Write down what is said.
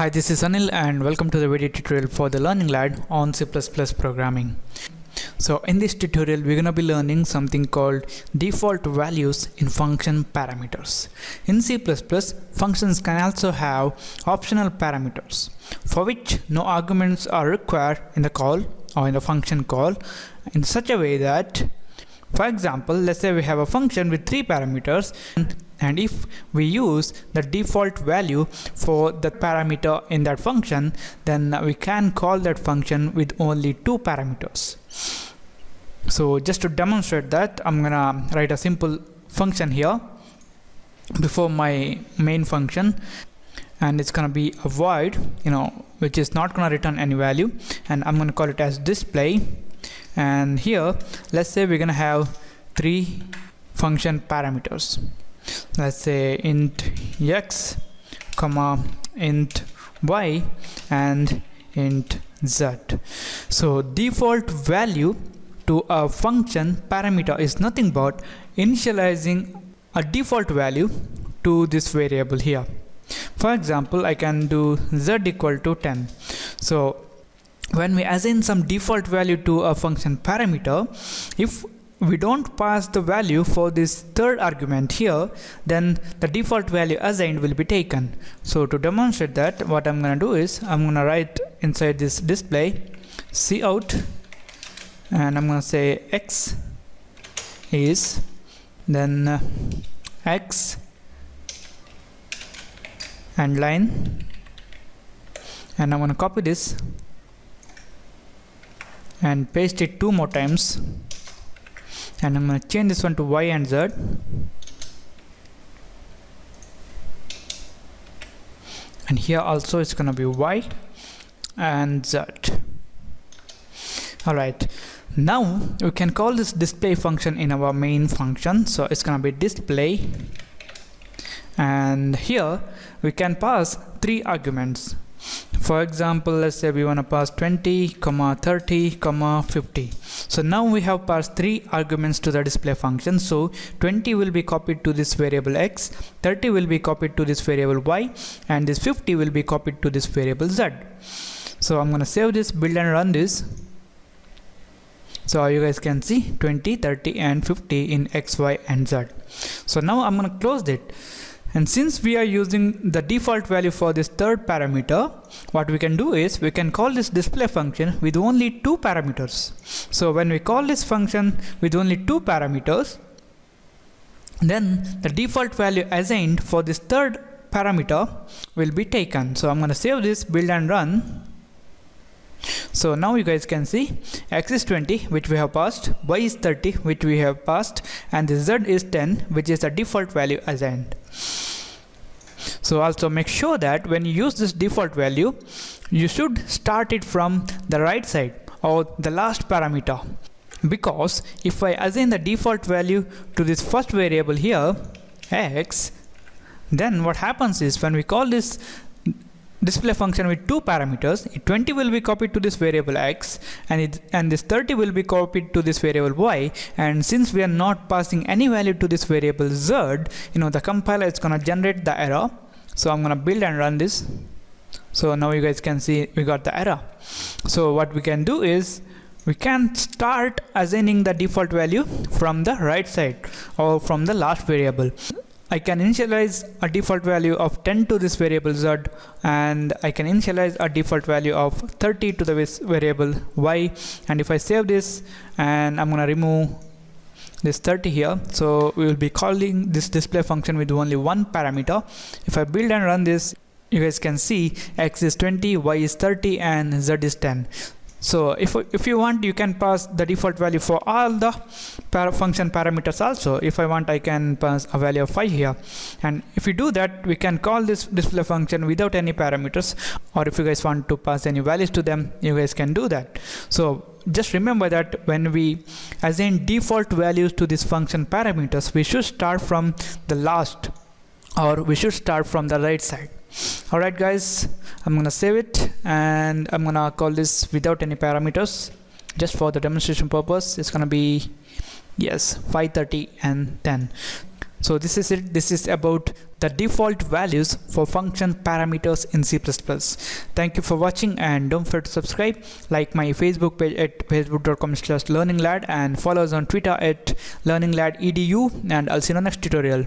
Hi, this is Anil and welcome to the video tutorial for the Learning Lad on C++ programming. So in this tutorial we're going to be learning something called default values in function parameters. In C++, functions can also have optional parameters for which no arguments are required in the call or in the function call in such a way that, for example, let's say we have a function with 3 parameters and if we use the default value for the parameter in that function, then we can call that function with only 2 parameters. So just to demonstrate that, I'm gonna write a simple function here before my main function, and it's gonna be a void, which is not gonna return any value, and I'm gonna call it as display. And here let's say we're gonna have 3 function parameters. Let's say int x, int y, and int z. So default value to a function parameter is nothing but initializing a default value to this variable here. For example, I can do z equal to 10. So when we assign some default value to a function parameter, if we don't pass the value for this third argument here, then the default value assigned will be taken. So to demonstrate that, what I'm going to do is I'm going to write inside this display cout, and I'm going to say x is then x and line, and I'm going to copy this and paste it 2 more times. And I'm going to change this one to y and z, and here also it's going to be y and z. Alright, now we can call this display function in our main function. So it's going to be display, and here we can pass 3 arguments. For example, let's say we want to pass 20, 30, 50. So now we have passed 3 arguments to the display function. So 20 will be copied to this variable x, 30 will be copied to this variable y, and this 50 will be copied to this variable z. So I'm going to save this, build and run this. So you guys can see 20, 30 and 50 in x, y and z. So now I'm going to close it. And since we are using the default value for this third parameter, what we can do is we can call this display function with only 2 parameters. So when we call this function with only 2 parameters, then the default value assigned for this third parameter will be taken. So I'm going to save this, build and run. So now you guys can see x is 20, which we have passed, y is 30, which we have passed, and the z is 10, which is the default value assigned. So also make sure that when you use this default value, you should start it from the right side or the last parameter, because if I assign the default value to this first variable here, x, then what happens is when we call this display function with 2 parameters, 20 will be copied to this variable x, and this 30 will be copied to this variable y, and since we are not passing any value to this variable z, the compiler is going to generate the error. So I'm going to build and run this. So now you guys can see we got the error. So what we can do is we can start assigning the default value from the right side or from the last variable. I can initialize a default value of 10 to this variable z, and I can initialize a default value of 30 to the variable y. And if I save this, and I'm going to remove this 30 here, so we will be calling this display function with only 1 parameter. If I build and run this, you guys can see x is 20, y is 30, and z is 10. So if you want, you can pass the default value for all the function parameters also. If I want, I can pass a value of 5 here, and if you do that, we can call this display function without any parameters, or if you guys want to pass any values to them, you guys can do that. So just remember that when we assign default values to this function parameters, we should start from the last, or we should start from the right side. Alright guys, I'm gonna save it, and I'm gonna call this without any parameters just for the demonstration purpose. It's gonna be 5, 30 and 10. So this is it. This is about the default values for function parameters in C++. Thank you for watching, and don't forget to subscribe, like my Facebook page at facebook.com/learninglad, and follow us on Twitter at learningladedu, and I'll see you in the next tutorial.